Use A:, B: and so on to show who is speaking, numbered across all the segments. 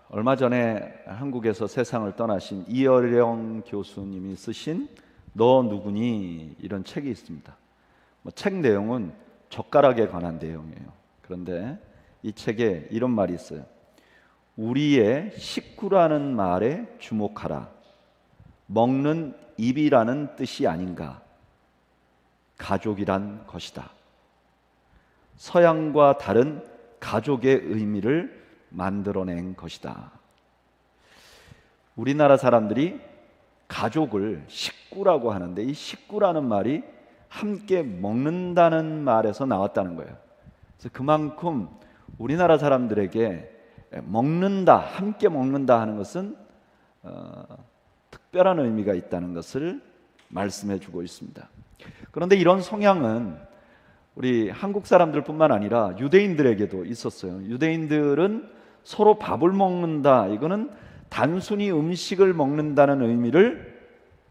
A: 얼마 전에 한국에서 세상을 떠나신 이어령 교수님이 쓰신 너 누구니? 이런 책이 있습니다. 책 내용은 젓가락에 관한 내용이에요. 그런데 이 책에 이런 말이 있어요. 우리의 식구라는 말에 주목하라. 먹는 입이라는 뜻이 아닌가. 가족이란 것이다. 서양과 다른 가족의 의미를 만들어낸 것이다. 우리나라 사람들이 가족을 식구라고 하는데, 이 식구라는 말이 함께 먹는다는 말에서 나왔다는 거예요. 그래서 그만큼 우리나라 사람들에게 먹는다, 함께 먹는다 하는 것은 특별한 의미가 있다는 것을 말씀해 주고 있습니다. 그런데 이런 성향은 우리 한국 사람들뿐만 아니라 유대인들에게도 있었어요. 유대인들은 서로 밥을 먹는다, 이거는 단순히 음식을 먹는다는 의미를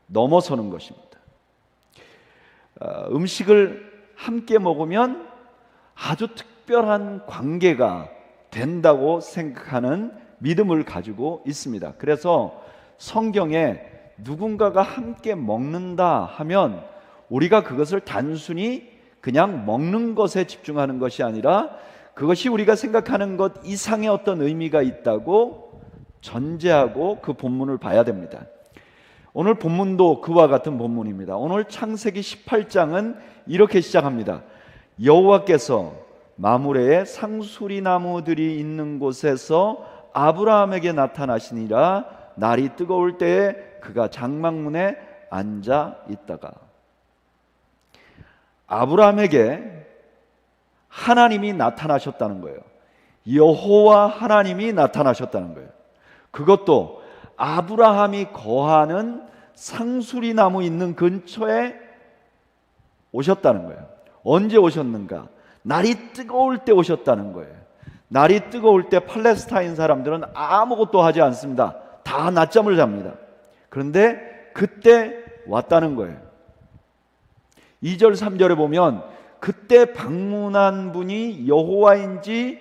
A: 넘어서는 것입니다. 음식을 함께 먹으면 아주 특별한 관계가 된다고 생각하는 믿음을 가지고 있습니다. 그래서 성경에 누군가가 함께 먹는다 하면 우리가 그것을 단순히 그냥 먹는 것에 집중하는 것이 아니라 그것이 우리가 생각하는 것 이상의 어떤 의미가 있다고 전제하고 그 본문을 봐야 됩니다. 오늘 본문도 그와 같은 본문입니다. 오늘 창세기 18장은 이렇게 시작합니다. 여호와께서 마므레에 상수리 나무들이 있는 곳에서 아브라함에게 나타나시니라. 날이 뜨거울 때에 그가 장막문에 앉아 있다가. 아브라함에게 하나님이 나타나셨다는 거예요. 여호와 하나님이 나타나셨다는 거예요. 그것도 아브라함이 거하는 상수리 나무 있는 근처에 오셨다는 거예요. 언제 오셨는가? 날이 뜨거울 때 오셨다는 거예요. 날이 뜨거울 때 팔레스타인 사람들은 아무것도 하지 않습니다. 다 낮잠을 잡니다. 그런데 그때 왔다는 거예요. 2절 3절에 보면 그때 방문한 분이 여호와인지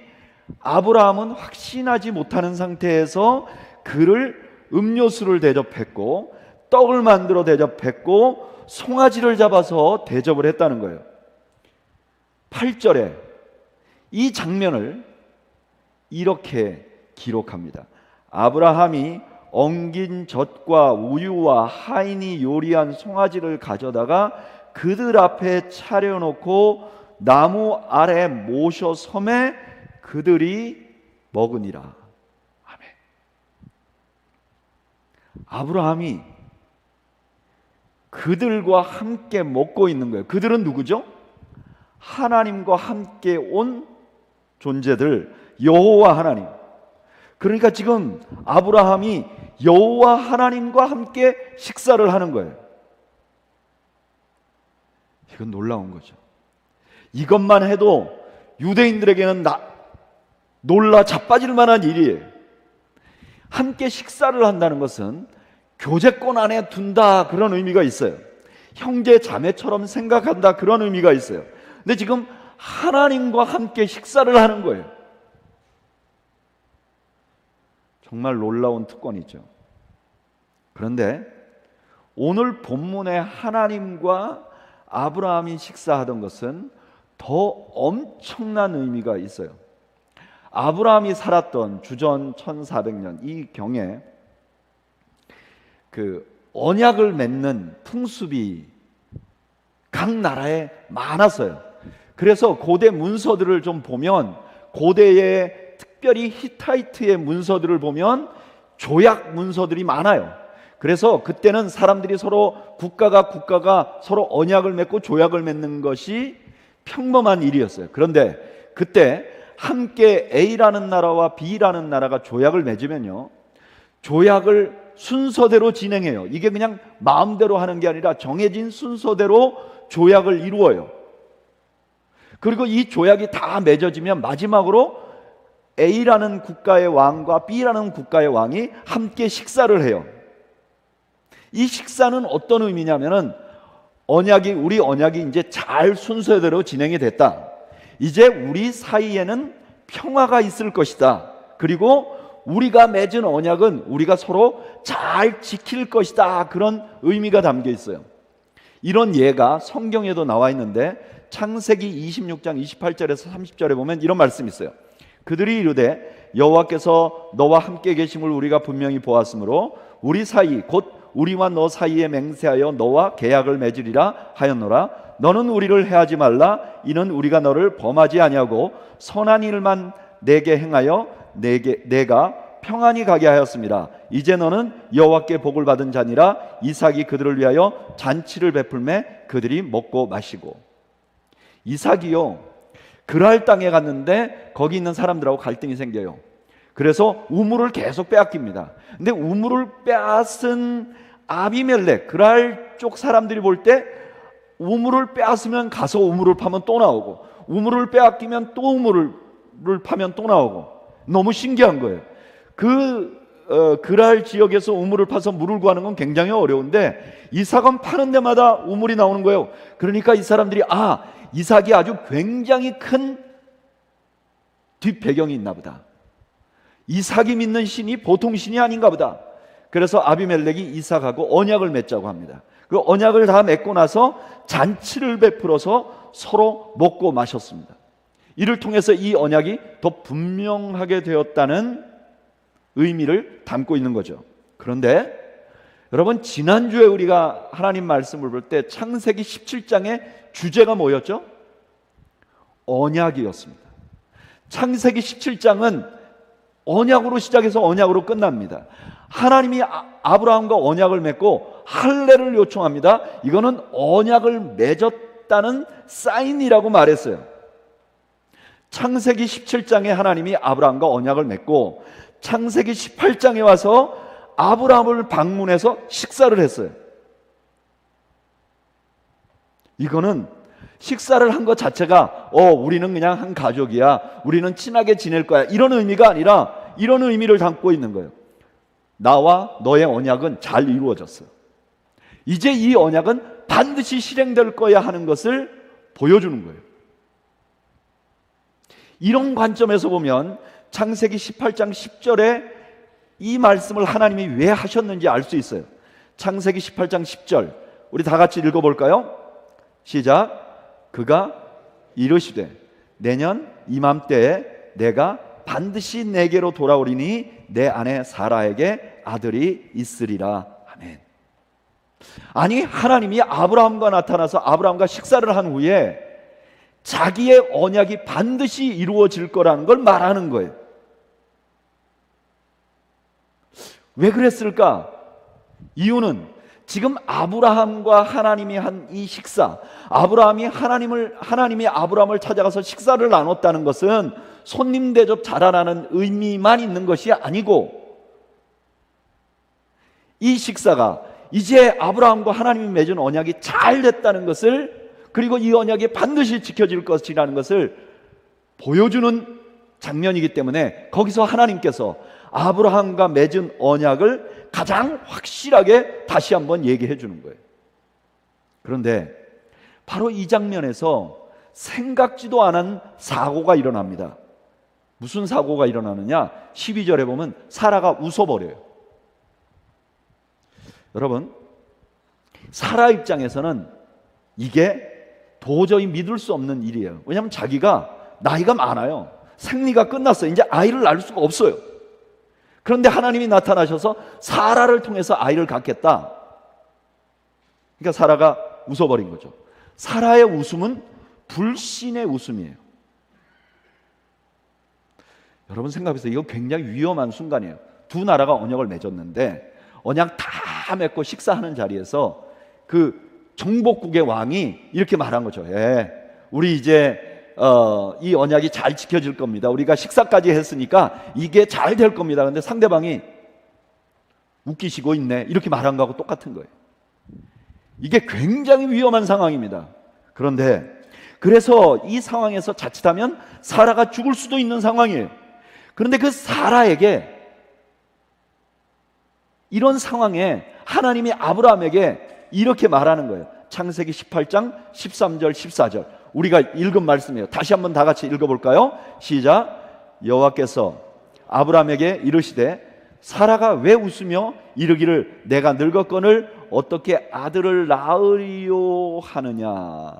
A: 아브라함은 확신하지 못하는 상태에서 그를 음료수를 대접했고 떡을 만들어 대접했고 송아지를 잡아서 대접을 했다는 거예요. 8절에 이 장면을 이렇게 기록합니다. 아브라함이 엉긴 젖과 우유와 하인이 요리한 송아지를 가져다가 그들 앞에 차려놓고 나무 아래 모셔 섬에 그들이 먹으니라. 아멘. 아브라함이 그들과 함께 먹고 있는 거예요. 그들은 누구죠? 하나님과 함께 온 존재들, 여호와 하나님. 그러니까 지금 아브라함이 여호와 하나님과 함께 식사를 하는 거예요. 이건 놀라운 거죠. 이것만 해도 유대인들에게는 놀라 자빠질 만한 일이에요. 함께 식사를 한다는 것은 교제권 안에 둔다, 그런 의미가 있어요. 형제 자매처럼 생각한다, 그런 의미가 있어요. 근데 지금 하나님과 함께 식사를 하는 거예요. 정말 놀라운 특권이죠. 그런데 오늘 본문에 하나님과 아브라함이 식사하던 것은 더 엄청난 의미가 있어요. 아브라함이 살았던 주전 1400년 이 경에 그 언약을 맺는 풍습이 각 나라에 많았어요. 그래서 고대 문서들을 좀 보면, 고대의 특별히 히타이트의 문서들을 보면 조약 문서들이 많아요. 그래서 그때는 사람들이 서로 국가가 서로 언약을 맺고 조약을 맺는 것이 평범한 일이었어요. 그런데 그때 함께 A라는 나라와 B라는 나라가 조약을 맺으면요, 조약을 순서대로 진행해요. 이게 그냥 마음대로 하는 게 아니라 정해진 순서대로 조약을 이루어요. 그리고 이 조약이 다 맺어지면 마지막으로 A라는 국가의 왕과 B라는 국가의 왕이 함께 식사를 해요. 이 식사는 어떤 의미냐면은 우리 언약이 이제 잘 순서대로 진행이 됐다. 이제 우리 사이에는 평화가 있을 것이다. 그리고 우리가 맺은 언약은 우리가 서로 잘 지킬 것이다, 그런 의미가 담겨 있어요. 이런 예가 성경에도 나와 있는데 창세기 26장 28절에서 30절에 보면 이런 말씀이 있어요. 그들이 이르되 여호와께서 너와 함께 계심을 우리가 분명히 보았으므로 우리 사이 곧 우리와 너 사이에 맹세하여 너와 계약을 맺으리라 하였노라. 너는 우리를 해하지 말라. 이는 우리가 너를 범하지 아니하고 선한 일만 내게 행하여 내가 평안히 가게 하였습니다. 이제 너는 여호와께 복을 받은 자니라. 이삭이 그들을 위하여 잔치를 베풀매 그들이 먹고 마시고. 이삭이요, 그랄 땅에 갔는데 거기 있는 사람들하고 갈등이 생겨요. 그래서 우물을 계속 빼앗깁니다. 근데 우물을 빼앗은 아비멜렉, 그랄 쪽 사람들이 볼 때 우물을 빼앗으면 가서 우물을 파면 또 나오고, 우물을 빼앗기면 또 우물을 파면 또 나오고, 너무 신기한 거예요. 그랄 지역에서 우물을 파서 물을 구하는 건 굉장히 어려운데 이삭은 파는 데마다 우물이 나오는 거예요. 그러니까 이 사람들이 이삭이 아주 굉장히 큰 뒷배경이 있나 보다. 이삭이 믿는 신이 보통 신이 아닌가 보다. 그래서 아비멜렉이 이삭하고 언약을 맺자고 합니다. 그 언약을 다 맺고 나서 잔치를 베풀어서 서로 먹고 마셨습니다. 이를 통해서 이 언약이 더 분명하게 되었다는 의미를 담고 있는 거죠. 그런데 여러분, 지난주에 우리가 하나님 말씀을 볼 때 창세기 17장의 주제가 뭐였죠? 언약이었습니다. 창세기 17장은 언약으로 시작해서 언약으로 끝납니다. 하나님이 아브라함과 언약을 맺고 할례를 요청합니다. 이거는 언약을 맺었다는 사인이라고 말했어요. 창세기 17장에 하나님이 아브라함과 언약을 맺고 창세기 18장에 와서 아브라함을 방문해서 식사를 했어요. 이거는 식사를 한 것 자체가 우리는 그냥 한 가족이야, 우리는 친하게 지낼 거야, 이런 의미가 아니라 이런 의미를 담고 있는 거예요. 나와 너의 언약은 잘 이루어졌어. 이제 이 언약은 반드시 실행될 거야 하는 것을 보여주는 거예요. 이런 관점에서 보면 창세기 18장 10절에 이 말씀을 하나님이 왜 하셨는지 알 수 있어요. 창세기 18장 10절 우리 다 같이 읽어볼까요? 시작. 그가 이르시되 내년 이맘때에 내가 반드시 내게로 돌아오리니 내 아내 사라에게 아들이 있으리라. 아멘. 아니, 하나님이 아브라함과 나타나서 아브라함과 식사를 한 후에 자기의 언약이 반드시 이루어질 거라는 걸 말하는 거예요. 왜 그랬을까? 이유는 지금 아브라함과 하나님이 한 이 식사, 하나님이 아브라함을 찾아가서 식사를 나눴다는 것은 손님 대접 잘하라는 의미만 있는 것이 아니고, 이 식사가 이제 아브라함과 하나님이 맺은 언약이 잘 됐다는 것을, 그리고 이 언약이 반드시 지켜질 것이라는 것을 보여주는 장면이기 때문에 거기서 하나님께서 아브라함과 맺은 언약을 가장 확실하게 다시 한번 얘기해 주는 거예요. 그런데 바로 이 장면에서 생각지도 않은 사고가 일어납니다. 무슨 사고가 일어나느냐? 12절에 보면 사라가 웃어버려요. 여러분, 사라 입장에서는 이게 도저히 믿을 수 없는 일이에요. 왜냐하면 자기가 나이가 많아요. 생리가 끝났어요. 이제 아이를 낳을 수가 없어요. 그런데 하나님이 나타나셔서 사라를 통해서 아이를 갖겠다. 그러니까 사라가 웃어버린 거죠. 사라의 웃음은 불신의 웃음이에요. 여러분 생각해보세요. 이거 굉장히 위험한 순간이에요. 두 나라가 언약을 맺었는데 언약 다 맺고 식사하는 자리에서 그 정복국의 왕이 이렇게 말한 거죠. 우리 이제 이 언약이 잘 지켜질 겁니다. 우리가 식사까지 했으니까 이게 잘 될 겁니다. 그런데 상대방이 웃기시고 있네, 이렇게 말한 거하고 똑같은 거예요. 이게 굉장히 위험한 상황입니다. 그런데 그래서 이 상황에서 자칫하면 사라가 죽을 수도 있는 상황이에요. 그런데 그 사라에게, 이런 상황에 하나님이 아브라함에게 이렇게 말하는 거예요. 창세기 18장 13절 14절 우리가 읽은 말씀이에요. 다시 한번 다 같이 읽어볼까요? 시작. 여호와께서 아브라함에게 이르시되 사라가 왜 웃으며 이르기를 내가 늙었거늘 어떻게 아들을 낳으리요 하느냐.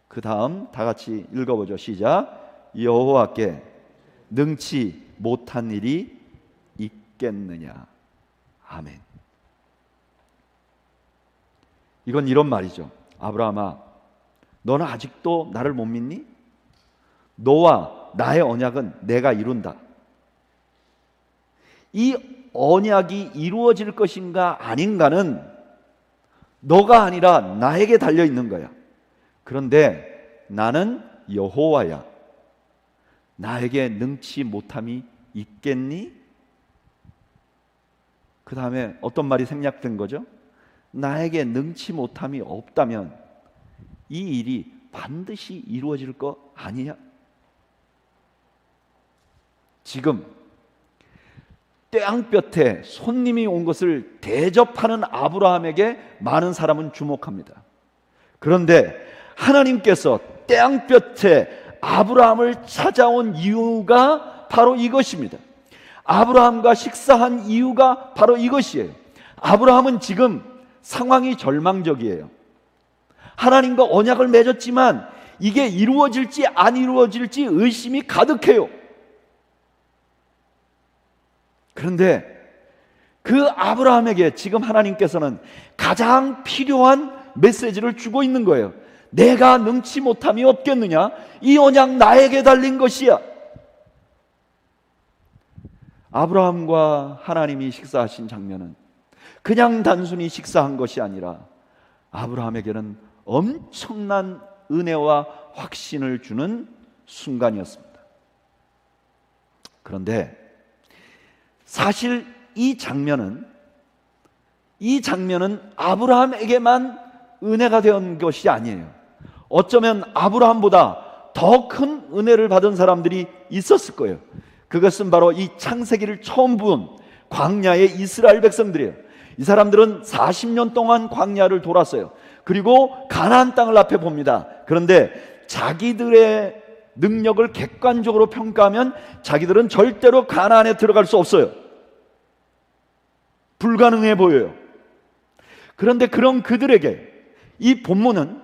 A: 그 다음 다 같이 읽어보죠. 시작. 여호와께 능치 못한 일이 있겠느냐. 아멘. 이건 이런 말이죠. 아브라함아, 너는 아직도 나를 못 믿니? 너와 나의 언약은 내가 이룬다. 이 언약이 이루어질 것인가 아닌가는 너가 아니라 나에게 달려 있는 거야. 그런데 나는 여호와야. 나에게 능치 못함이 있겠니? 그 다음에 어떤 말이 생략된 거죠? 나에게 능치 못함이 없다면 이 일이 반드시 이루어질 거 아니야? 지금 땅볕에 손님이 온 것을 대접하는 아브라함에게 많은 사람은 주목합니다. 그런데 하나님께서 땅볕에 아브라함을 찾아온 이유가 바로 이것입니다. 아브라함과 식사한 이유가 바로 이것이에요. 아브라함은 지금 상황이 절망적이에요. 하나님과 언약을 맺었지만 이게 이루어질지 안 이루어질지 의심이 가득해요. 그런데 그 아브라함에게 지금 하나님께서는 가장 필요한 메시지를 주고 있는 거예요. 내가 능치 못함이 없겠느냐? 이 언약 나에게 달린 것이야. 아브라함과 하나님이 식사하신 장면은 그냥 단순히 식사한 것이 아니라 아브라함에게는 엄청난 은혜와 확신을 주는 순간이었습니다. 그런데 사실 이 장면은 아브라함에게만 은혜가 된 것이 아니에요. 어쩌면 아브라함보다 더 큰 은혜를 받은 사람들이 있었을 거예요. 그것은 바로 이 창세기를 처음 본 광야의 이스라엘 백성들이에요. 이 사람들은 40년 동안 광야를 돌았어요. 그리고 가나안 땅을 앞에 봅니다. 그런데 자기들의 능력을 객관적으로 평가하면 자기들은 절대로 가나안에 들어갈 수 없어요. 불가능해 보여요. 그런데 그런 그들에게 이 본문은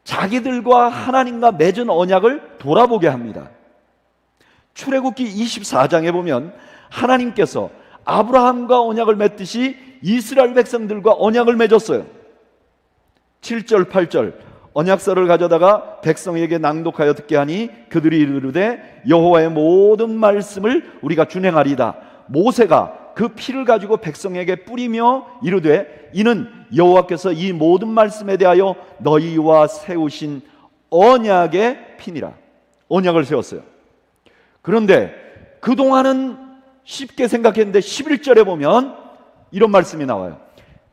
A: 자기들과 하나님과 맺은 언약을 돌아보게 합니다. 출애굽기 24장에 보면 하나님께서 아브라함과 언약을 맺듯이 이스라엘 백성들과 언약을 맺었어요. 7절 8절 언약서를 가져다가 백성에게 낭독하여 듣게 하니 그들이 이르되 여호와의 모든 말씀을 우리가 준행하리이다. 모세가 그 피를 가지고 백성에게 뿌리며 이르되 이는 여호와께서 이 모든 말씀에 대하여 너희와 세우신 언약의 피니라. 언약을 세웠어요. 그런데 그동안은 쉽게 생각했는데 11절에 보면 이런 말씀이 나와요.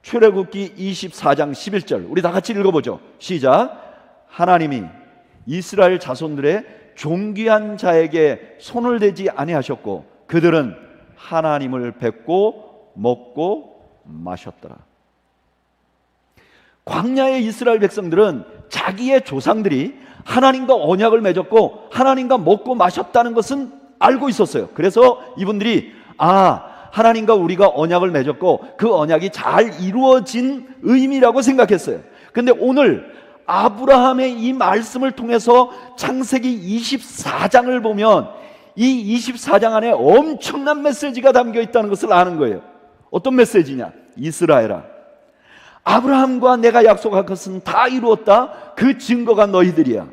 A: 출애굽기 24장 11절 우리 다 같이 읽어보죠. 시작. 하나님이 이스라엘 자손들의 존귀한 자에게 손을 대지 아니하셨고 그들은 하나님을 뵙고 먹고 마셨더라. 광야의 이스라엘 백성들은 자기의 조상들이 하나님과 언약을 맺었고 하나님과 먹고 마셨다는 것은 알고 있었어요. 그래서 이분들이 하나님과 우리가 언약을 맺었고 그 언약이 잘 이루어진 의미라고 생각했어요. 근데 오늘 아브라함의 이 말씀을 통해서 창세기 24장을 보면 이 24장 안에 엄청난 메시지가 담겨 있다는 것을 아는 거예요. 어떤 메시지냐? 이스라엘아, 아브라함과 내가 약속한 것은 다 이루었다. 그 증거가 너희들이야.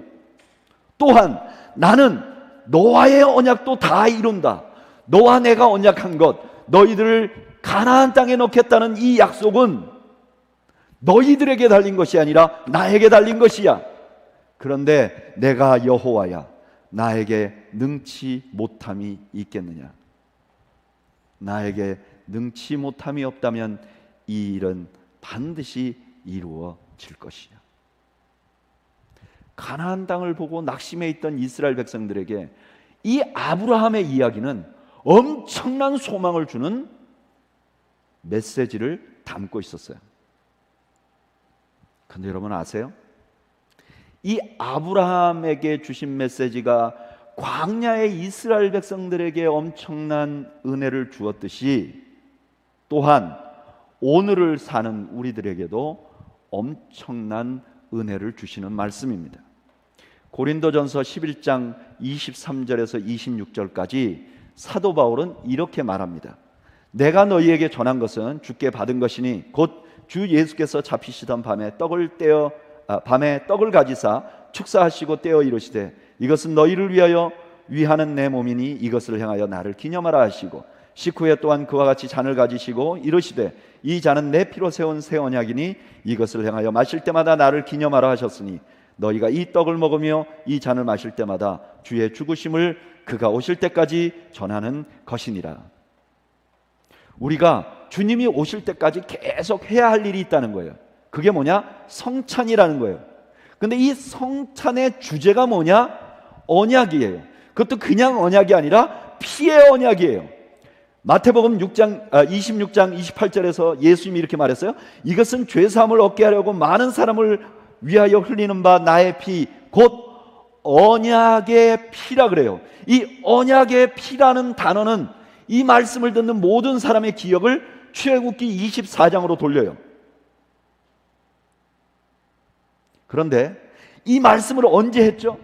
A: 또한 나는 너와의 언약도 다 이룬다. 너와 내가 언약한 것, 너희들을 가나안 땅에 넣겠다는 이 약속은 너희들에게 달린 것이 아니라 나에게 달린 것이야. 그런데 내가 여호와야. 나에게 능치 못함이 있겠느냐? 나에게 능치 못함이 없다면 이 일은 반드시 이루어질 것이야. 가나안 땅을 보고 낙심해 있던 이스라엘 백성들에게 이 아브라함의 이야기는 엄청난 소망을 주는 메시지를 담고 있었어요. 그런데 여러분 아세요? 이 아브라함에게 주신 메시지가 광야의 이스라엘 백성들에게 엄청난 은혜를 주었듯이 또한 오늘을 사는 우리들에게도 엄청난 은혜를 주시는 말씀입니다. 고린도전서 11장 23절에서 26절까지 사도 바울은 이렇게 말합니다. 내가 너희에게 전한 것은 주께 받은 것이니 곧 주 예수께서 잡히시던 밤에 떡을 가지사 축사하시고 떼어 이르시되 이것은 너희를 위하여 위하는 내 몸이니 이것을 향하여 나를 기념하라 하시고 식후에 또한 그와 같이 잔을 가지시고 이르시되 이 잔은 내 피로 세운 새 언약이니 이것을 향하여 마실 때마다 나를 기념하라 하셨으니 너희가 이 떡을 먹으며 이 잔을 마실 때마다 주의 죽으심을 그가 오실 때까지 전하는 것이니라. 우리가 주님이 오실 때까지 계속 해야 할 일이 있다는 거예요. 그게 뭐냐? 성찬이라는 거예요. 근데 이 성찬의 주제가 뭐냐? 언약이에요. 그것도 그냥 언약이 아니라 피의 언약이에요. 마태복음 26장 28절에서 예수님이 이렇게 말했어요. 이것은 죄사함을 얻게 하려고 많은 사람을 위하여 흘리는 바 나의 피 곧 언약의 피라 그래요. 이 언약의 피라는 단어는 이 말씀을 듣는 모든 사람의 기억을 출애굽기 24장으로 돌려요. 그런데 이 말씀을 언제 했죠?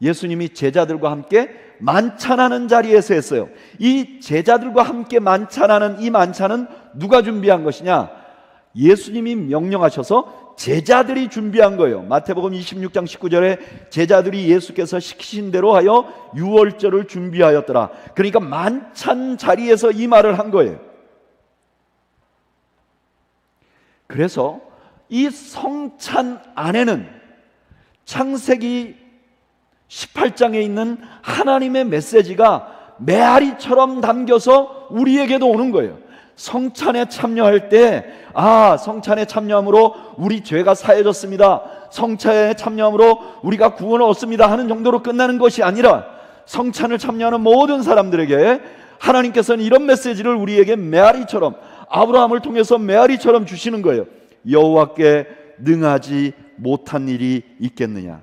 A: 예수님이 제자들과 함께 만찬하는 자리에서 했어요. 이 제자들과 함께 만찬하는 이 만찬은 누가 준비한 것이냐? 예수님이 명령하셔서 제자들이 준비한 거예요. 마태복음 26장 19절에 제자들이 예수께서 시키신 대로 하여 유월절을 준비하였더라. 그러니까 만찬 자리에서 이 말을 한 거예요. 그래서 이 성찬 안에는 창세기 18장에 있는 하나님의 메시지가 메아리처럼 담겨서 우리에게도 오는 거예요. 성찬에 참여할 때 성찬에 참여함으로 우리 죄가 사해졌습니다. 성찬에 참여함으로 우리가 구원을 얻습니다 하는 정도로 끝나는 것이 아니라 성찬을 참여하는 모든 사람들에게 하나님께서는 이런 메시지를 우리에게 메아리처럼, 아브라함을 통해서 메아리처럼 주시는 거예요. 여호와께 능하지 못한 일이 있겠느냐?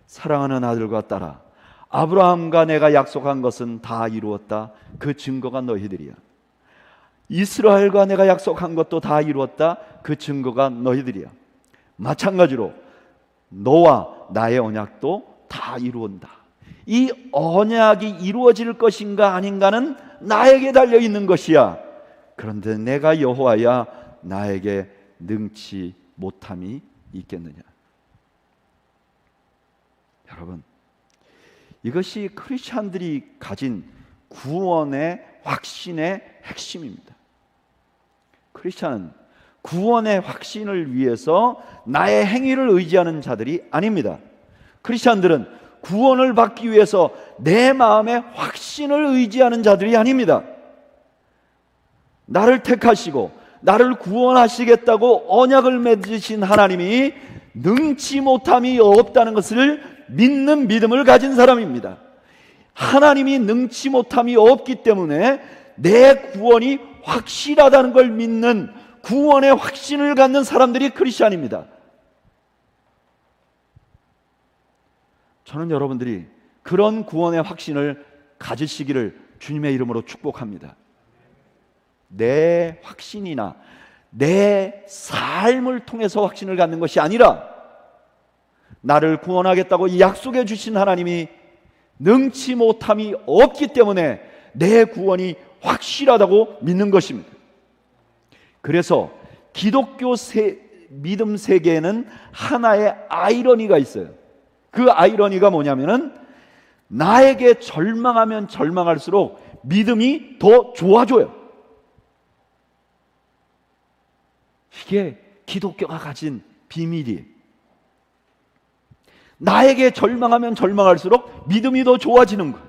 A: 사랑하는 아들과 딸아, 아브라함과 내가 약속한 것은 다 이루었다. 그 증거가 너희들이야. 이스라엘과 내가 약속한 것도 다 이루었다. 그 증거가 너희들이야. 마찬가지로 너와 나의 언약도 다 이루었다. 이 언약이 이루어질 것인가 아닌가는 나에게 달려있는 것이야. 그런데 내가 여호와야, 나에게 능치 못함이 있겠느냐? 여러분, 이것이 크리스찬들이 가진 구원의 확신의 핵심입니다. 크리스찬은 구원의 확신을 위해서 나의 행위를 의지하는 자들이 아닙니다. 크리스찬들은 구원을 받기 위해서 내 마음의 확신을 의지하는 자들이 아닙니다. 나를 택하시고 나를 구원하시겠다고 언약을 맺으신 하나님이 능치 못함이 없다는 것을 믿는 믿음을 가진 사람입니다. 하나님이 능치 못함이 없기 때문에 내 구원이 확실하다는 걸 믿는 구원의 확신을 갖는 사람들이 크리스찬입니다. 저는 여러분들이 그런 구원의 확신을 가지시기를 주님의 이름으로 축복합니다. 내 확신이나 내 삶을 통해서 확신을 갖는 것이 아니라 나를 구원하겠다고 약속해 주신 하나님이 능치 못함이 없기 때문에 내 구원이 확실하다고 믿는 것입니다. 그래서 기독교 믿음 세계에는 하나의 아이러니가 있어요. 그 아이러니가 뭐냐면은 나에게 절망하면 절망할수록 믿음이 더 좋아져요. 이게 기독교가 가진 비밀이에요. 나에게 절망하면 절망할수록 믿음이 더 좋아지는 거예요.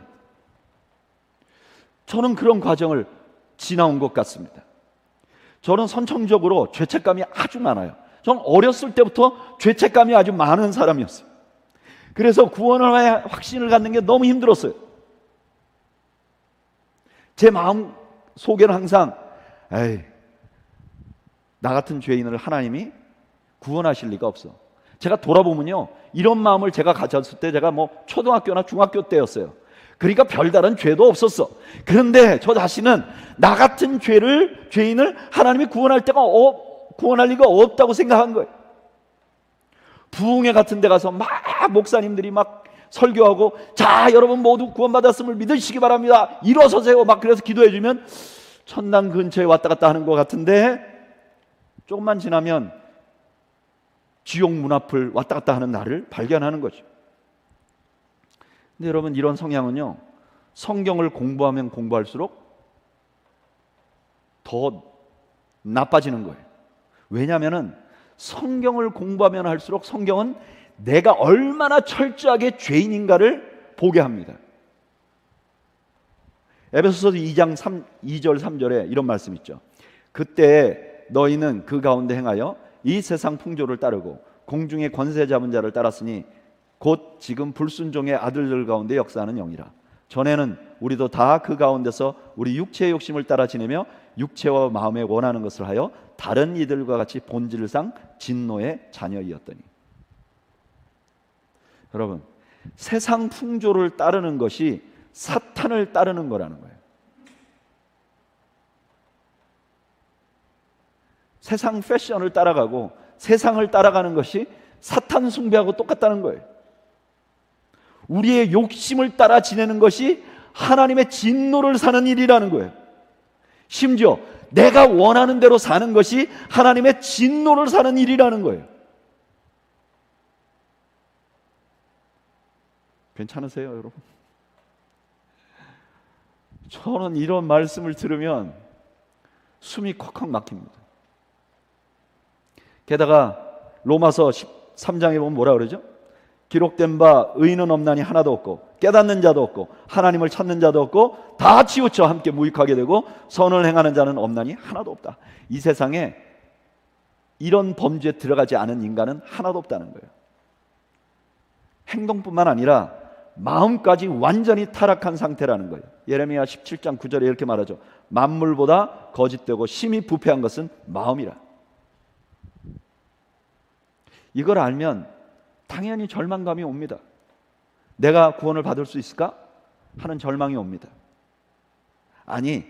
A: 저는 그런 과정을 지나온 것 같습니다. 저는 선천적으로 죄책감이 아주 많아요. 저는 어렸을 때부터 죄책감이 아주 많은 사람이었어요. 그래서 구원의 확신을 갖는 게 너무 힘들었어요. 제 마음 속에는 항상 나 같은 죄인을 하나님이 구원하실 리가 없어. 제가 돌아보면요, 이런 마음을 제가 가졌을 때 제가 뭐 초등학교나 중학교 때였어요. 그러니까 별다른 죄도 없었어. 그런데 저 자신은 나 같은 죄인을 하나님이 구원할 리가 없다고 생각한 거예요. 부흥회 같은 데 가서 막 목사님들이 막 설교하고, 자, 여러분 모두 구원받았음을 믿으시기 바랍니다, 일어서세요, 막 그래서 기도해 주면 천당 근처에 왔다 갔다 하는 것 같은데, 조금만 지나면 지옥 문 앞을 왔다 갔다 하는 나를 발견하는 거죠. 근데 여러분, 이런 성향은요, 성경을 공부하면 공부할수록 더 나빠지는 거예요. 왜냐하면 성경을 공부하면 할수록 성경은 내가 얼마나 철저하게 죄인인가를 보게 합니다. 에베소서 2장 2절 3절에 이런 말씀 있죠. 그때 너희는 그 가운데 행하여 이 세상 풍조를 따르고 공중의 권세 잡은 자를 따랐으니 곧 지금 불순종의 아들들 가운데 역사하는 영이라. 전에는 우리도 다 그 가운데서 우리 육체의 욕심을 따라 지내며 육체와 마음에 원하는 것을 하여 다른 이들과 같이 본질상 진노의 자녀이었더니. 여러분, 세상 풍조를 따르는 것이 사탄을 따르는 거라는 거예요. 세상 패션을 따라가고 세상을 따라가는 것이 사탄 숭배하고 똑같다는 거예요. 우리의 욕심을 따라 지내는 것이 하나님의 진노를 사는 일이라는 거예요. 심지어 내가 원하는 대로 사는 것이 하나님의 진노를 사는 일이라는 거예요. 괜찮으세요, 여러분? 저는 이런 말씀을 들으면 숨이 콱콱 막힙니다. 게다가 로마서 13장에 보면 뭐라 그러죠? 기록된 바 의인은 없나니 하나도 없고 깨닫는 자도 없고 하나님을 찾는 자도 없고 다 치우쳐 함께 무익하게 되고 선을 행하는 자는 없나니 하나도 없다. 이 세상에 이런 범죄에 들어가지 않은 인간은 하나도 없다는 거예요. 행동뿐만 아니라 마음까지 완전히 타락한 상태라는 거예요. 예레미야 17장 9절에 이렇게 말하죠. 만물보다 거짓되고 심히 부패한 것은 마음이라. 이걸 알면 당연히 절망감이 옵니다. 내가 구원을 받을 수 있을까? 하는 절망이 옵니다. 아니,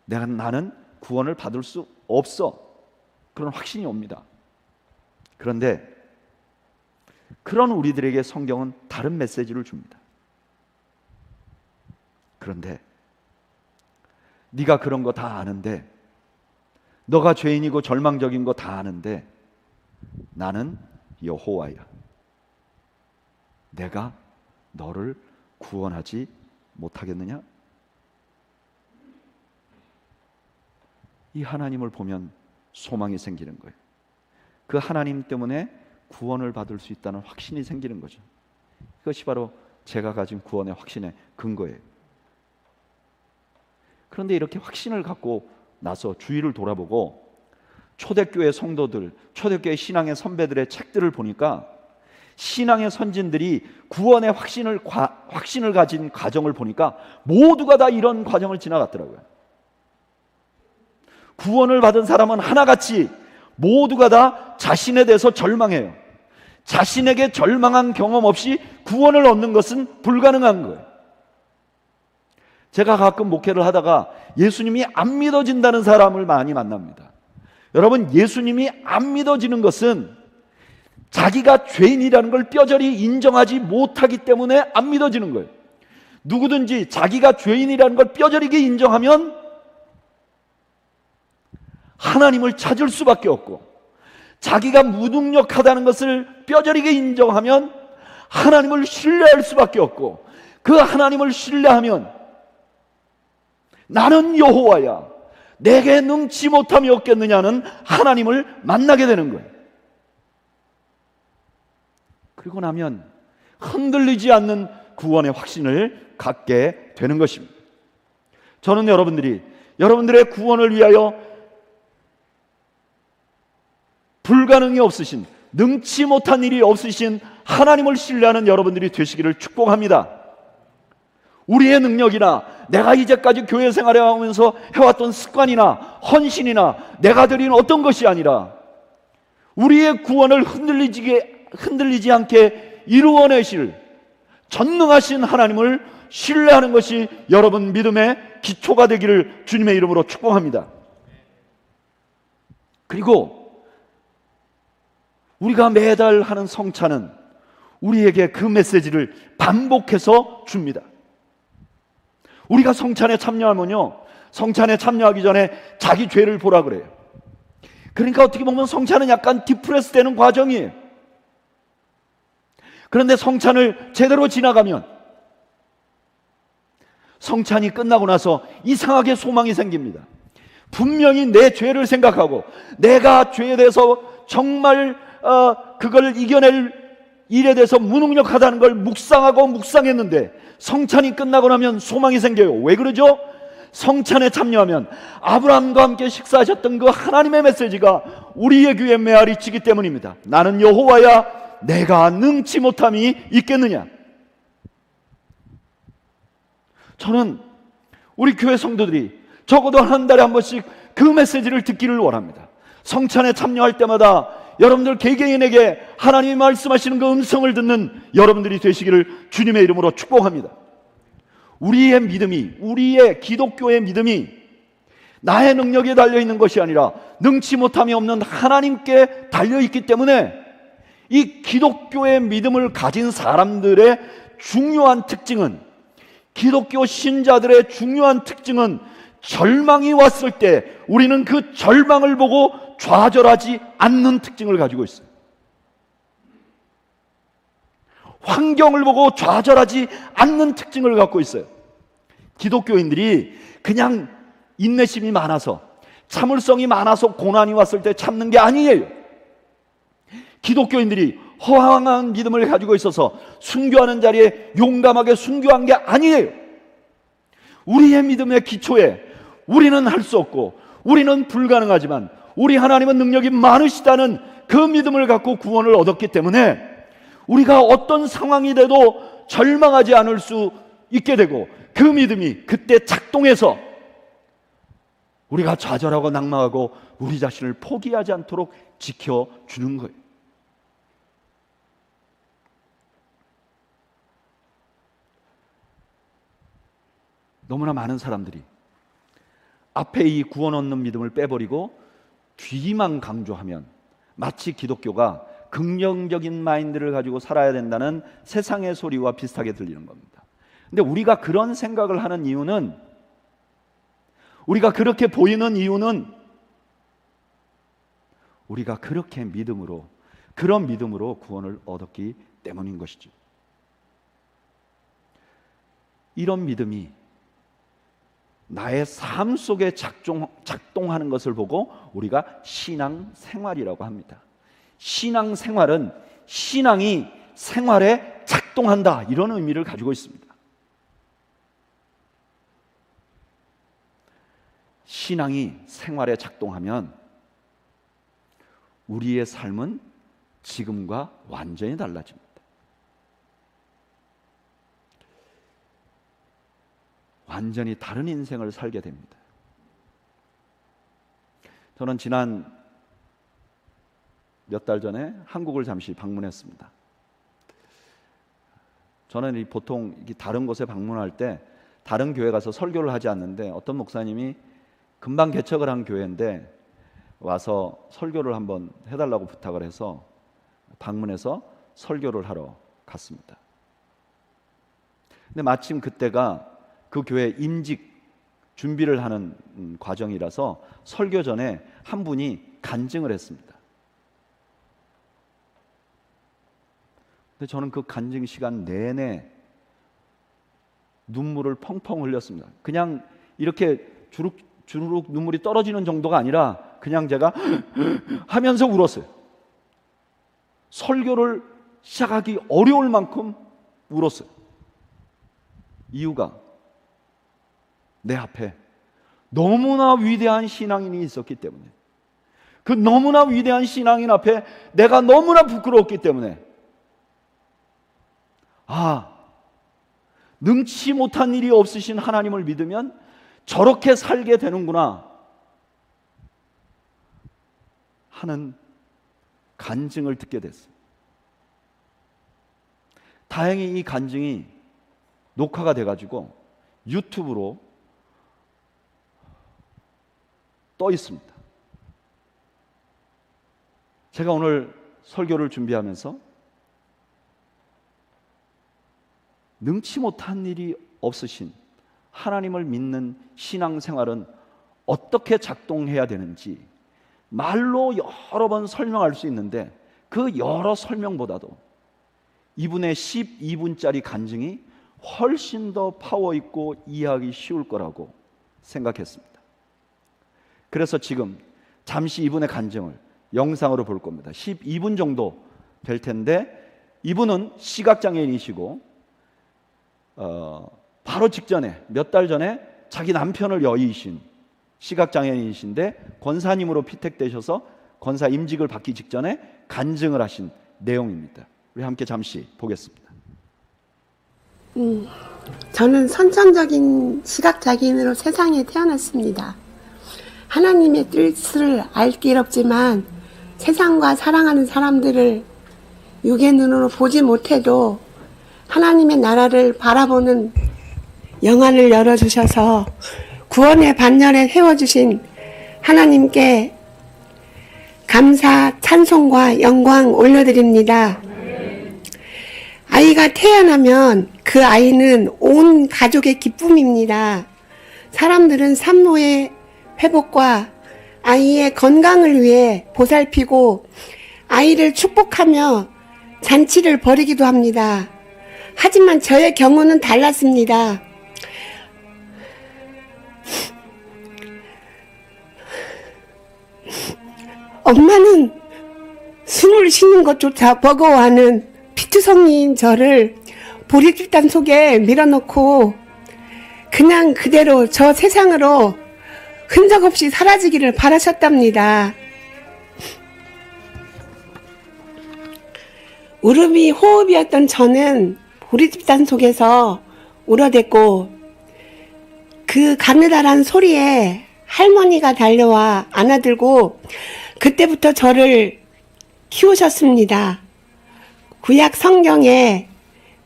A: 나는 구원을 받을 수 없어, 그런 확신이 옵니다. 그런데 그런 우리들에게 성경은 다른 메시지를 줍니다. 그런데 네가 그런 거 다 아는데, 너가 죄인이고 절망적인 거 다 아는데 나는 여호와야. 내가 너를 구원하지 못하겠느냐? 이 하나님을 보면 소망이 생기는 거예요. 그 하나님 때문에 구원을 받을 수 있다는 확신이 생기는 거죠. 그것이 바로 제가 가진 구원의 확신의 근거예요. 그런데 이렇게 확신을 갖고 나서 주위를 돌아보고 초대교회 성도들, 초대교회 신앙의 선배들의 책들을 보니까 신앙의 선진들이 구원의 확신을 가진 과정을 보니까 모두가 다 이런 과정을 지나갔더라고요. 구원을 받은 사람은 하나같이 모두가 다 자신에 대해서 절망해요. 자신에게 절망한 경험 없이 구원을 얻는 것은 불가능한 거예요. 제가 가끔 목회를 하다가 예수님이 안 믿어진다는 사람을 많이 만납니다. 여러분, 예수님이 안 믿어지는 것은 자기가 죄인이라는 걸 뼈저리 인정하지 못하기 때문에 안 믿어지는 거예요. 누구든지 자기가 죄인이라는 걸 뼈저리게 인정하면 하나님을 찾을 수밖에 없고, 자기가 무능력하다는 것을 뼈저리게 인정하면 하나님을 신뢰할 수밖에 없고, 그 하나님을 신뢰하면 나는 여호와야, 내게 능치 못함이 없겠느냐는 하나님을 만나게 되는 거예요. 그리고 나면 흔들리지 않는 구원의 확신을 갖게 되는 것입니다. 저는 여러분들의 구원을 위하여 불가능이 없으신, 능치 못한 일이 없으신 하나님을 신뢰하는 여러분들이 되시기를 축복합니다. 우리의 능력이나 내가 이제까지 교회 생활을 하면서 해왔던 습관이나 헌신이나 내가 드린 어떤 것이 아니라 우리의 구원을 흔들리지 않게 이루어내실 전능하신 하나님을 신뢰하는 것이 여러분 믿음의 기초가 되기를 주님의 이름으로 축복합니다. 그리고 우리가 매달 하는 성찬은 우리에게 그 메시지를 반복해서 줍니다. 우리가 성찬에 참여하면요, 성찬에 참여하기 전에 자기 죄를 보라 그래요. 그러니까 어떻게 보면 성찬은 약간 디프레스 되는 과정이에요. 그런데 성찬을 제대로 지나가면 성찬이 끝나고 나서 이상하게 소망이 생깁니다. 분명히 내 죄를 생각하고 내가 죄에 대해서 정말 그걸 이겨낼 일에 대해서 무능력하다는 걸 묵상했는데 성찬이 끝나고 나면 소망이 생겨요. 왜 그러죠? 성찬에 참여하면 아브라함과 함께 식사하셨던 그 하나님의 메시지가 우리의 귀에 메아리 치기 때문입니다. 나는 여호와야, 내가 능치 못함이 있겠느냐. 저는 우리 교회 성도들이 적어도 한 달에 한 번씩 그 메시지를 듣기를 원합니다. 성찬에 참여할 때마다 여러분들 개개인에게 하나님이 말씀하시는 그 음성을 듣는 여러분들이 되시기를 주님의 이름으로 축복합니다. 우리의 믿음이, 우리의 기독교의 믿음이 나의 능력에 달려있는 것이 아니라 능치 못함이 없는 하나님께 달려있기 때문에 이 기독교의 믿음을 가진 사람들의 중요한 특징은, 기독교 신자들의 중요한 특징은 절망이 왔을 때 우리는 그 절망을 보고 좌절하지 않는 특징을 가지고 있어요. 환경을 보고 좌절하지 않는 특징을 갖고 있어요. 기독교인들이 그냥 인내심이 많아서, 참을성이 많아서 고난이 왔을 때 참는 게 아니에요. 기독교인들이 허황한 믿음을 가지고 있어서 순교하는 자리에 용감하게 순교한 게 아니에요. 우리의 믿음의 기초에 우리는 할 수 없고 우리는 불가능하지만 우리 하나님은 능력이 많으시다는 그 믿음을 갖고 구원을 얻었기 때문에 우리가 어떤 상황이 돼도 절망하지 않을 수 있게 되고, 그 믿음이 그때 작동해서 우리가 좌절하고 낙망하고 우리 자신을 포기하지 않도록 지켜주는 거예요. 너무나 많은 사람들이 앞에 이 구원 얻는 믿음을 빼버리고 뒤만 강조하면 마치 기독교가 긍정적인 마인드를 가지고 살아야 된다는 세상의 소리와 비슷하게 들리는 겁니다. 근데 우리가 그런 생각을 하는 이유는, 우리가 그렇게 보이는 이유는 우리가 그렇게 믿음으로, 그런 믿음으로 구원을 얻었기 때문인 것이죠. 이런 믿음이 나의 삶 속에 작동하는 것을 보고 우리가 신앙생활이라고 합니다. 신앙생활은 신앙이 생활에 작동한다, 이런 의미를 가지고 있습니다. 신앙이 생활에 작동하면 우리의 삶은 지금과 완전히 달라집니다. 완전히 다른 인생을 살게 됩니다. 저는 지난 몇 달 전에 한국을 잠시 방문했습니다. 저는 보통 다른 곳에 방문할 때 다른 교회 가서 설교를 하지 않는데, 어떤 목사님이 금방 개척을 한 교회인데 와서 설교를 한번 해달라고 부탁을 해서 방문해서 설교를 하러 갔습니다. 근데 마침 그때가 그 교회 임직 준비를 하는 과정이라서 설교 전에 한 분이 간증을 했습니다. 근데 저는 그 간증 시간 내내 눈물을 펑펑 흘렸습니다. 그냥 이렇게 주르륵 눈물이 떨어지는 정도가 아니라 그냥 제가 하면서 울었어요. 설교를 시작하기 어려울 만큼 울었어요. 이유가 내 앞에 너무나 위대한 신앙인이 있었기 때문에, 그 너무나 위대한 신앙인 앞에 내가 너무나 부끄러웠기 때문에, 능치 못한 일이 없으신 하나님을 믿으면 저렇게 살게 되는구나 하는 간증을 듣게 됐어요. 다행히 이 간증이 녹화가 돼가지고 유튜브로 떠 있습니다. 제가 오늘 설교를 준비하면서 능치 못한 일이 없으신 하나님을 믿는 신앙생활은 어떻게 작동해야 되는지 말로 여러 번 설명할 수 있는데, 그 여러 설명보다도 이분의 12분짜리 간증이 훨씬 더 파워 있고 이해하기 쉬울 거라고 생각했습니다. 그래서 지금 잠시 이분의 간증을 영상으로 볼 겁니다. 12분 정도 될 텐데, 이분은 시각장애인이시고 바로 직전에 몇 달 전에 자기 남편을 여의신 시각장애인이신데 권사님으로 피택되셔서 권사 임직을 받기 직전에 간증을 하신 내용입니다. 우리 함께 잠시 보겠습니다.
B: 저는 선천적인 시각장애인으로 세상에 태어났습니다. 하나님의 뜻을 알 길 없지만 세상과 사랑하는 사람들을 육의 눈으로 보지 못해도 하나님의 나라를 바라보는 영안을 열어주셔서 구원의 반열에 세워주신 하나님께 감사, 찬송과 영광 올려드립니다. 아이가 태어나면 그 아이는 온 가족의 기쁨입니다. 사람들은 산모의 회복과 아이의 건강을 위해 보살피고 아이를 축복하며 잔치를 벌이기도 합니다. 하지만 저의 경우는 달랐습니다. 엄마는 숨을 쉬는 것조차 버거워하는 피투성이인 저를 보리집단 속에 밀어넣고 그냥 그대로 저 세상으로 흔적 없이 사라지기를 바라셨답니다. 울음이 호흡이었던 저는 보리집단 속에서 울어댔고, 그 가느다란 소리에 할머니가 달려와 안아들고 그때부터 저를 키우셨습니다. 구약 성경에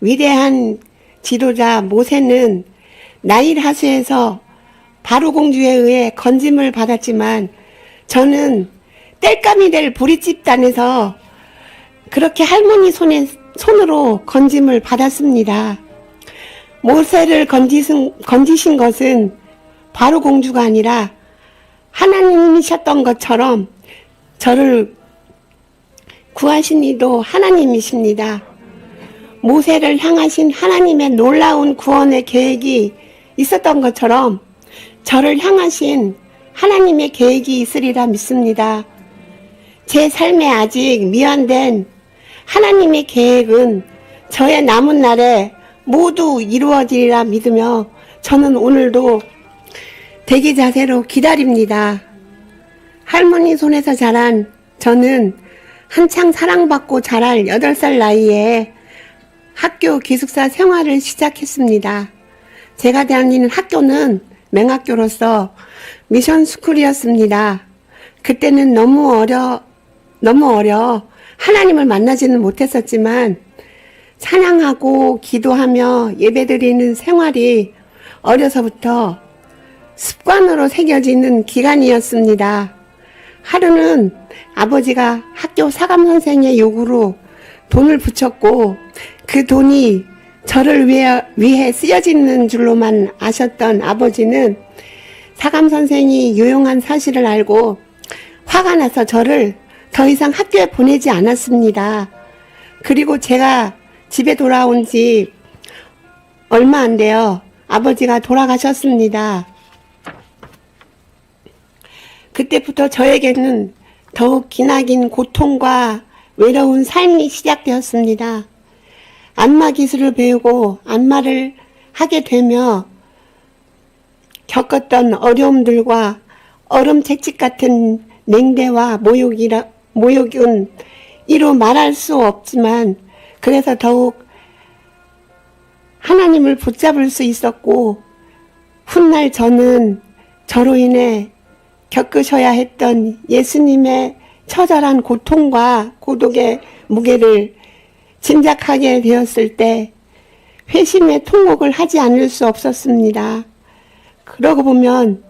B: 위대한 지도자 모세는 나일 하수에서 바로 공주에 의해 건짐을 받았지만, 저는 땔감이 될 보리집단에서 그렇게 할머니 손으로 건짐을 받았습니다. 모세를 건지신 것은 바로 공주가 아니라 하나님이셨던 것처럼 저를 구하신 이도 하나님이십니다. 모세를 향하신 하나님의 놀라운 구원의 계획이 있었던 것처럼 저를 향하신 하나님의 계획이 있으리라 믿습니다. 제 삶에 아직 미완된 하나님의 계획은 저의 남은 날에 모두 이루어지리라 믿으며 저는 오늘도 대기 자세로 기다립니다. 할머니 손에서 자란 저는 한창 사랑받고 자랄 8살 나이에 학교 기숙사 생활을 시작했습니다. 제가 다니는 학교는 맹학교로서 미션 스쿨이었습니다. 그때는 너무 어려 하나님을 만나지는 못했었지만 찬양하고 기도하며 예배드리는 생활이 어려서부터 습관으로 새겨지는 기간이었습니다. 하루는 아버지가 학교 사감선생의 요구로 돈을 붙였고 그 돈이 저를 위해 쓰여지는 줄로만 아셨던 아버지는 사감선생이 유용한 사실을 알고 화가 나서 저를 더 이상 학교에 보내지 않았습니다. 그리고 제가 집에 돌아온 지 얼마 안 돼요. 아버지가 돌아가셨습니다. 그때부터 저에게는 더욱 기나긴 고통과 외로운 삶이 시작되었습니다. 안마 기술을 배우고 안마를 하게 되며 겪었던 어려움들과 얼음채찍 같은 냉대와 모욕은 이루 말할 수 없지만, 그래서 더욱 하나님을 붙잡을 수 있었고, 훗날 저는 저로 인해 겪으셔야 했던 예수님의 처절한 고통과 고독의 무게를 짐작하게 되었을 때 회심의 통곡을 하지 않을 수 없었습니다. 그러고 보면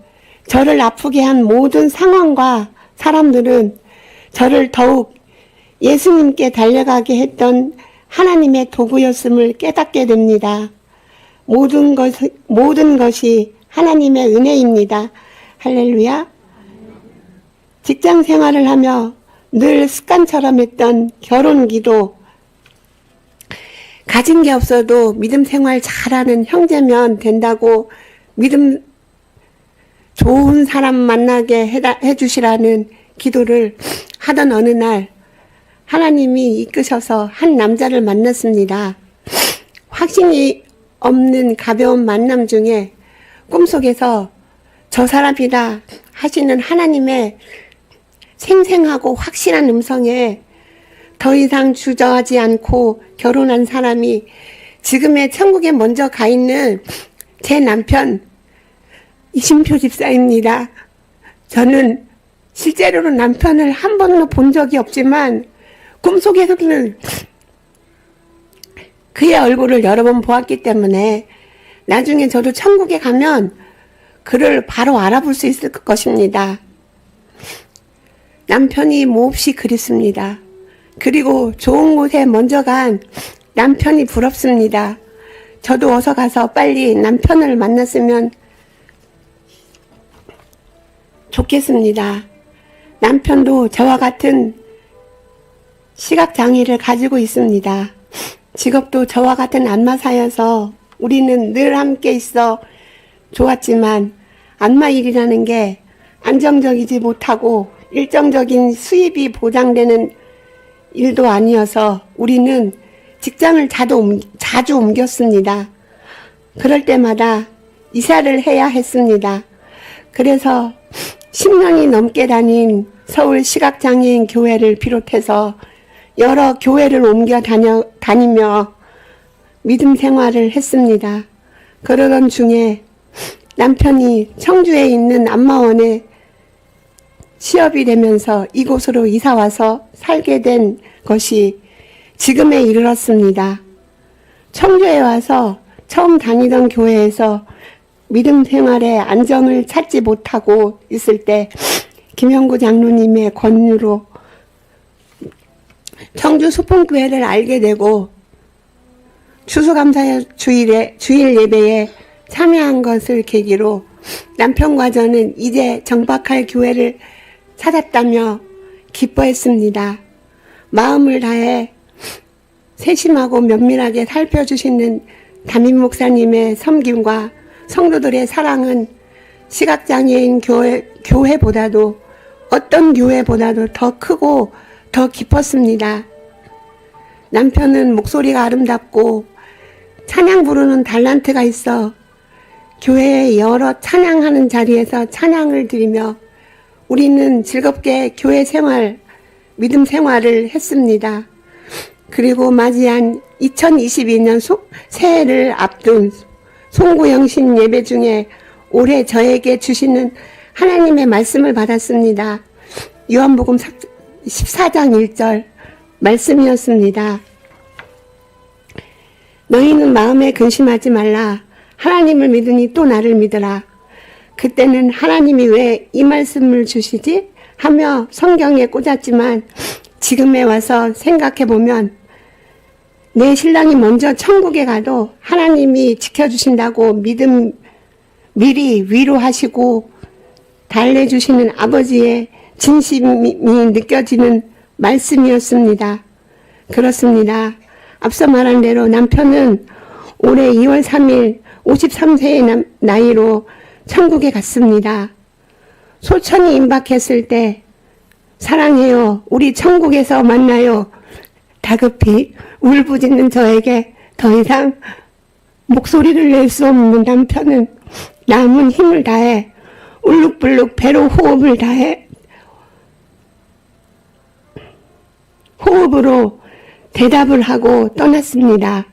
B: 저를 아프게 한 모든 상황과 사람들은 저를 더욱 예수님께 달려가게 했던 하나님의 도구였음을 깨닫게 됩니다. 모든 것이 하나님의 은혜입니다. 할렐루야. 직장 생활을 하며 늘 습관처럼 했던 결혼 기도, 가진 게 없어도 믿음 생활 잘하는 형제면 된다고 믿음 좋은 사람 만나게 해주시라는 기도를 하던 어느 날 하나님이 이끄셔서 한 남자를 만났습니다. 확신이 없는 가벼운 만남 중에 꿈속에서 저 사람이다 하시는 하나님의 생생하고 확실한 음성에 더 이상 주저하지 않고 결혼한 사람이 지금의 천국에 먼저 가 있는 제 남편 이신표 집사입니다. 저는 실제로는 남편을 한 번도 본 적이 없지만 꿈속에서는 그의 얼굴을 여러 번 보았기 때문에 나중에 저도 천국에 가면 그를 바로 알아볼 수 있을 것입니다. 남편이 몹시 그립습니다. 그리고 좋은 곳에 먼저 간 남편이 부럽습니다. 저도 어서 가서 빨리 남편을 만났으면 좋겠습니다. 남편도 저와 같은 시각장애를 가지고 있습니다. 직업도 저와 같은 안마사여서 우리는 늘 함께 있어 좋았지만 안마 일이라는 게 안정적이지 못하고 일정적인 수입이 보장되는 일도 아니어서 우리는 직장을 자주 옮겼습니다. 그럴 때마다 이사를 해야 했습니다. 그래서 10년이 넘게 다닌 서울 시각장애인 교회를 비롯해서 여러 교회를 옮겨 다니며 믿음 생활을 했습니다. 그러던 중에 남편이 청주에 있는 안마원에 취업이 되면서 이곳으로 이사와서 살게 된 것이 지금에 이르렀습니다. 청주에 와서 처음 다니던 교회에서 믿음 생활에 안정을 찾지 못하고 있을 때 김영구 장로님의 권유로 청주 수풍교회를 알게 되고 추수감사 주일 예배에 참여한 것을 계기로 남편과 저는 이제 정박할 교회를 찾았다며 기뻐했습니다. 마음을 다해 세심하고 면밀하게 살펴주시는 담임 목사님의 섬김과 성도들의 사랑은 시각장애인 교회보다도 어떤 교회보다도 더 크고 더 깊었습니다. 남편은 목소리가 아름답고 찬양 부르는 달란트가 있어 교회의 여러 찬양하는 자리에서 찬양을 드리며 우리는 즐겁게 교회 생활, 믿음 생활을 했습니다. 그리고 맞이한 2022년 새해를 앞둔 송구영신 예배 중에 올해 저에게 주시는 하나님의 말씀을 받았습니다. 요한복음 14장 1절 말씀이었습니다. 너희는 마음에 근심하지 말라. 하나님을 믿으니 또 나를 믿으라. 그때는 하나님이 왜 이 말씀을 주시지? 하며 성경에 꽂았지만 지금에 와서 생각해보면 내 신랑이 먼저 천국에 가도 하나님이 지켜주신다고 미리 위로하시고 달래주시는 아버지의 진심이 느껴지는 말씀이었습니다. 그렇습니다. 앞서 말한 대로 남편은 올해 2월 3일 53세의 나이로 천국에 갔습니다. 소천이 임박했을 때 사랑해요. 우리 천국에서 만나요. 다급히 울부짖는 저에게 더 이상 목소리를 낼 수 없는 남편은 남은 힘을 다해 울룩불룩 배로 호흡을 다해 호흡으로 대답을 하고 떠났습니다.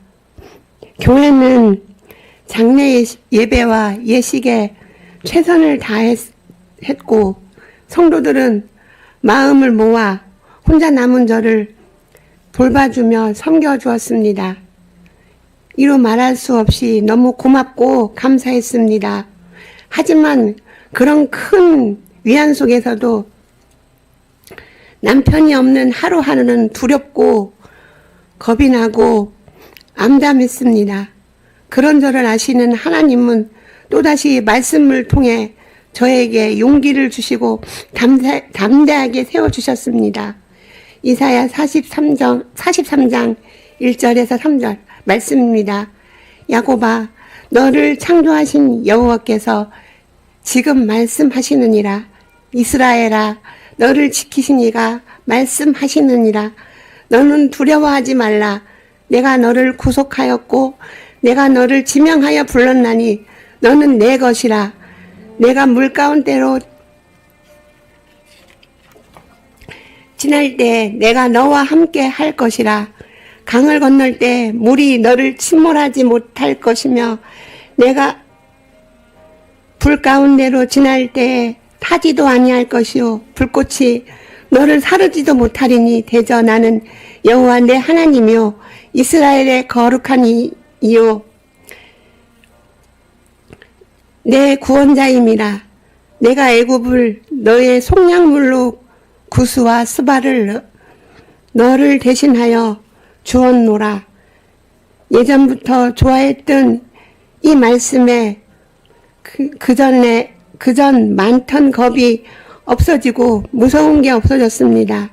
B: 교회는 장례 예배와 예식에 최선을 다했고 성도들은 마음을 모아 혼자 남은 저를 돌봐주며 섬겨주었습니다. 이루 말할 수 없이 너무 고맙고 감사했습니다. 하지만 그런 큰 위안 속에서도 남편이 없는 하루하루는 두렵고 겁이 나고 암담했습니다. 그런 저를 아시는 하나님은 또다시 말씀을 통해 저에게 용기를 주시고 담대하게 세워주셨습니다. 이사야 43장 1절에서 3절 말씀입니다. 야곱아, 너를 창조하신 여호와께서 지금 말씀하시느니라. 이스라엘아, 너를 지키신 이가 말씀하시느니라. 너는 두려워하지 말라. 내가 너를 구속하였고 내가 너를 지명하여 불렀나니 너는 내 것이라. 내가 물 가운데로 지날 때 내가 너와 함께 할 것이라. 강을 건널 때 물이 너를 침몰하지 못할 것이며 내가 불 가운데로 지날 때 타지도 아니할 것이요 불꽃이 너를 사르지도 못하리니 대저 나는 여호와 내 하나님이요 이스라엘의 거룩한 이요 내 구원자임이라. 내가 애굽을 너의 속량물로 구스와 스바를 너를 대신하여 주었노라. 예전부터 좋아했던 이 말씀에 그전 많던 겁이 없어지고 무서운 게 없어졌습니다.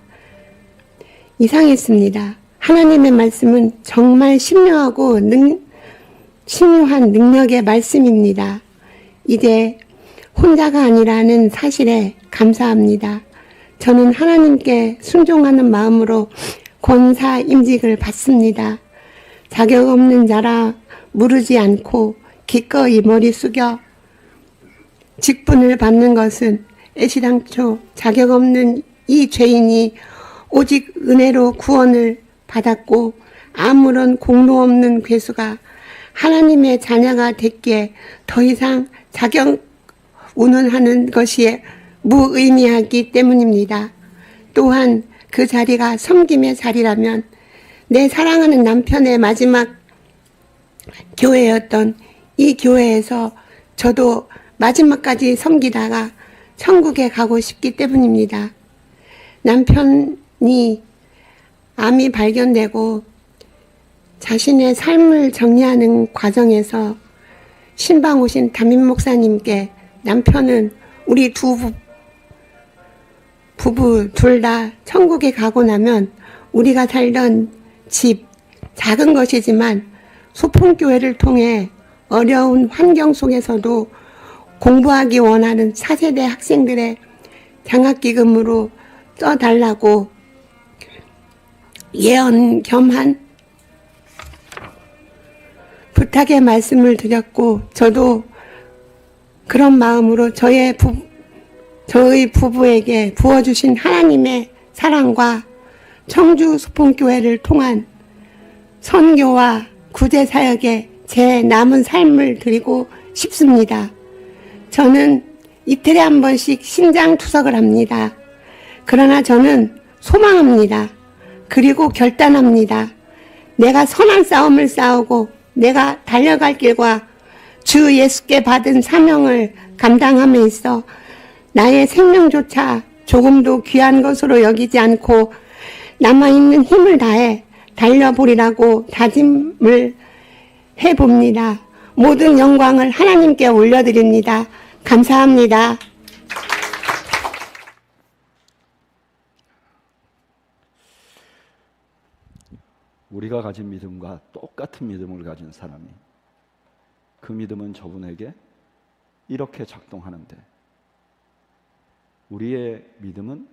B: 이상했습니다. 하나님의 말씀은 정말 신묘하고 신묘한 능력의 말씀입니다. 이제 혼자가 아니라는 사실에 감사합니다. 저는 하나님께 순종하는 마음으로 권사 임직을 받습니다. 자격 없는 자라 무르지 않고 기꺼이 머리 숙여 직분을 받는 것은 애시당초 자격 없는 이 죄인이 오직 은혜로 구원을 받았고 아무런 공로 없는 괴수가 하나님의 자녀가 됐기에 더 이상 자격 운운하는 것이 무의미하기 때문입니다. 또한 그 자리가 섬김의 자리라면 내 사랑하는 남편의 마지막 교회였던 이 교회에서 저도 마지막까지 섬기다가 천국에 가고 싶기 때문입니다. 남편이 암이 발견되고 자신의 삶을 정리하는 과정에서 신방 오신 담임 목사님께 남편은 우리 부부 둘 다 천국에 가고 나면 우리가 살던 집, 작은 것이지만 소풍교회를 통해 어려운 환경 속에서도 공부하기 원하는 4세대 학생들의 장학기금으로 써달라고 예언 겸한 부탁의 말씀을 드렸고 저도 그런 마음으로 저희 부부에게 부어주신 하나님의 사랑과 청주 소풍교회를 통한 선교와 구제사역에 제 남은 삶을 드리고 싶습니다. 저는 이틀에 한 번씩 신장 투석을 합니다. 그러나 저는 소망합니다. 그리고 결단합니다. 내가 선한 싸움을 싸우고 내가 달려갈 길과 주 예수께 받은 사명을 감당함에 있어 나의 생명조차 조금도 귀한 것으로 여기지 않고 남아있는 힘을 다해 달려보리라고 다짐을 해봅니다. 모든 영광을 하나님께 올려드립니다. 감사합니다.
A: 우리가 가진 믿음과 똑같은 믿음을 가진 사람이 그 믿음은 저분에게 이렇게 작동하는데 우리의 믿음은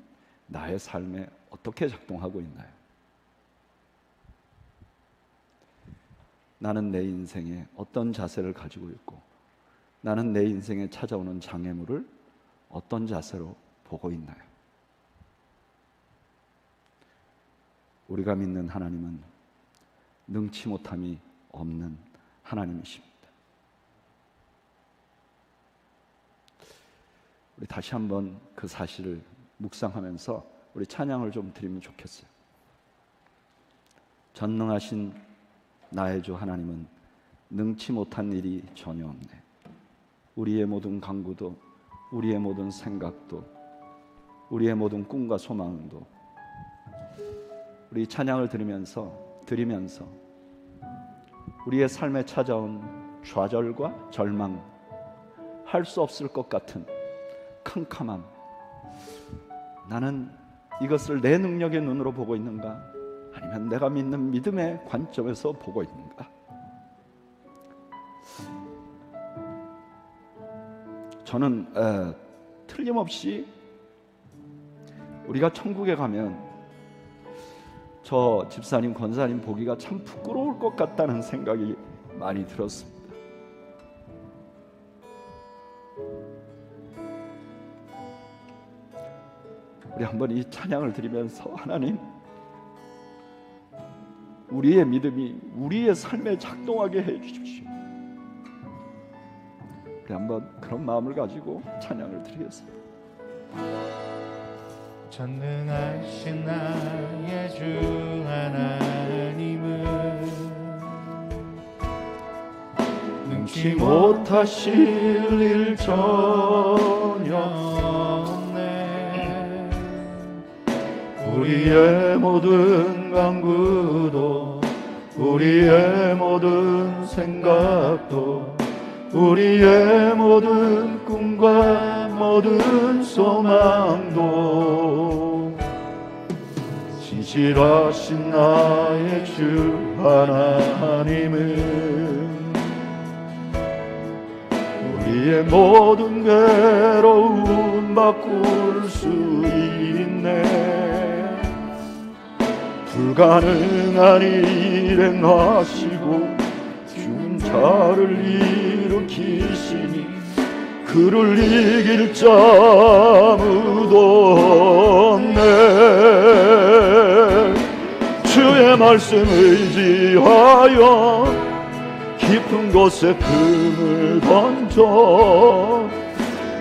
A: 나의 삶에 어떻게 작동하고 있나요? 나는 내 인생에 어떤 자세를 가지고 있고 나는 내 인생에 찾아오는 장애물을 어떤 자세로 보고 있나요? 우리가 믿는 하나님은 능치 못함이 없는 하나님이십니다. 우리 다시 한번 그 사실을 묵상하면서 우리 찬양을 좀 드리면 좋겠어요. 전능하신 나의 주 하나님은 능치 못한 일이 전혀 없네. 우리의 모든 간구도, 우리의 모든 생각도, 우리의 모든 꿈과 소망도 우리 찬양을 드리면서 우리의 삶에 찾아온 좌절과 절망, 할 수 없을 것 같은 캄캄함, 나는 이것을 내 능력의 눈으로 보고 있는가? 아니면 내가 믿는 믿음의 관점에서 보고 있는가? 저는 틀림없이 우리가 천국에 가면 저 집사님, 권사님 보기가 참 부끄러울 것 같다는 생각이 많이 들었습니다. 우리 한번 이 찬양을 드리면서 하나님, 우리의 믿음이 우리의 삶에 작동하게 해 주십시오. 우리 한번 그런 마음을 가지고 찬양을 드리겠습니다.
C: 전능하신 나의 주 하나님은 능치 못하실 일 전혀 없네. 우리의 모든 간구도, 우리의 모든 생각도, 우리의 모든 꿈과 모든 소망도 진실하신 나의 주 하나님은 우리의 모든 괴로움 바꿀 수 있네. 불가능한 일 행하시고 죽은 자를 일으키시니 그를 이길 자 아무도 없네. 주의 말씀 의지하여 깊은 곳에 금을 던져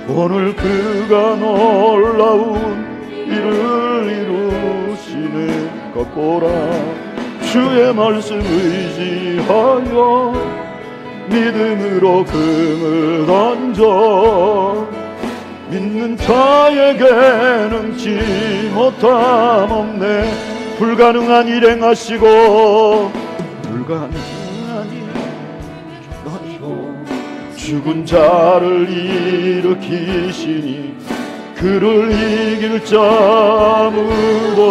C: 오늘 그가 놀라운 일을 이루시는 것 보라. 주의 말씀 의지하여 믿음으로 금을 던져 믿는 자에게 능치 못함 없네. 불가능한 일 행하시고 불가능한 일 하시고 죽은 자를 일으키시니 그를 이길 자 아무도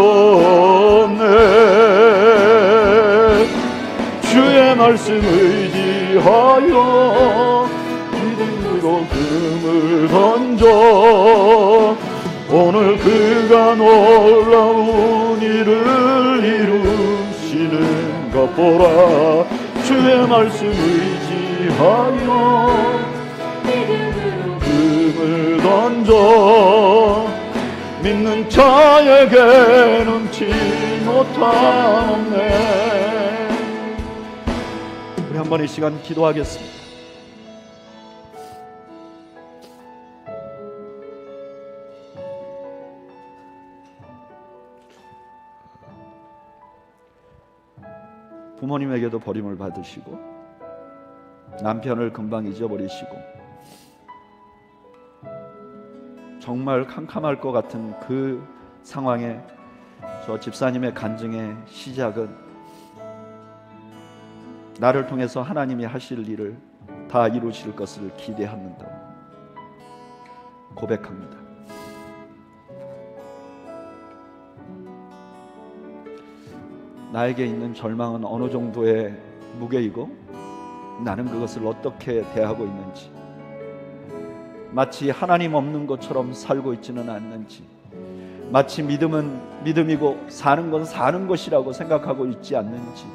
C: 없네. 주의 말씀 의지하여 믿음으로 금을 던져 오늘 그가 놀라운 일을 이루시는 것 보라. 주의 말씀 의지하여 믿음으로 금을 던져 믿는 자에게 능치 못함 없네. 우리 한번 이 시간 기도하겠습니다. 부모님에게도 버림을 받으시고 남편을 금방 잊어버리시고 정말 캄캄할 것 같은 그 상황에 저 집사님의 간증의 시작은 나를 통해서 하나님이 하실 일을 다 이루실 것을 기대합니다. 고백합니다. 나에게 있는 절망은 어느 정도의 무게이고 나는 그것을 어떻게 대하고 있는지, 마치 하나님 없는 것처럼 살고 있지는 않는지, 마치 믿음은 믿음이고 사는 건 사는 것이라고 생각하고 있지 않는지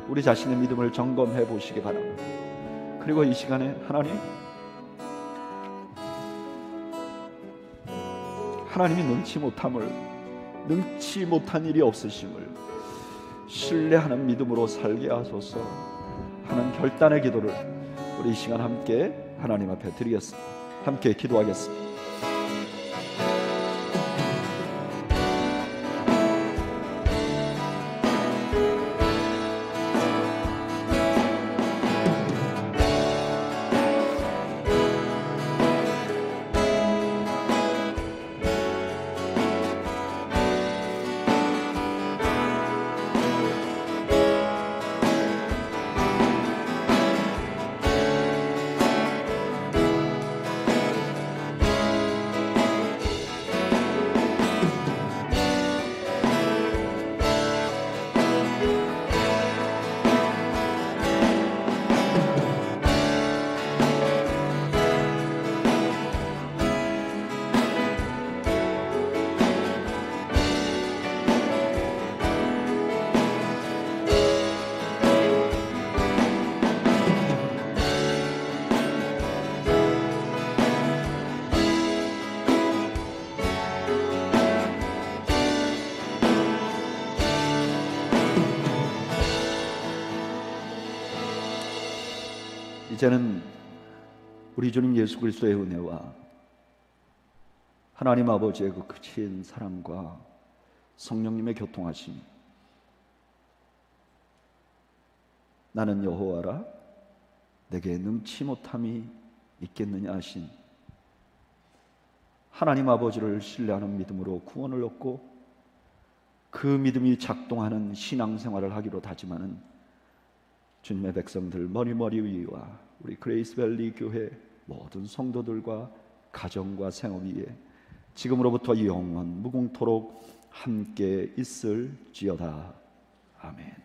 C: 우리 자신의 믿음을 점검해 보시기 바랍니다. 그리고 이 시간에 하나님이 능치 못한 일이 없으심을 신뢰하는 믿음으로 살게 하소서 하는 결단의 기도를 우리 이 시간 함께 하나님 앞에 드리겠습니다. 함께 기도하겠습니다.
A: 이제는 우리 주님 예수 그리스도의 은혜와 하나님 아버지의 그 크신 사랑과 성령님의 교통하심, 나는 여호와라 내게 능치 못함이 있겠느냐 하신 하나님 아버지를 신뢰하는 믿음으로 구원을 얻고 그 믿음이 작동하는 신앙생활을 하기로 다짐하는 주님의 백성들 머리머리 위와 우리 그레이스밸리 교회 모든 성도들과 가정과 생업 위에 지금으로부터 영원 무궁토록 함께 있을지어다. 아멘.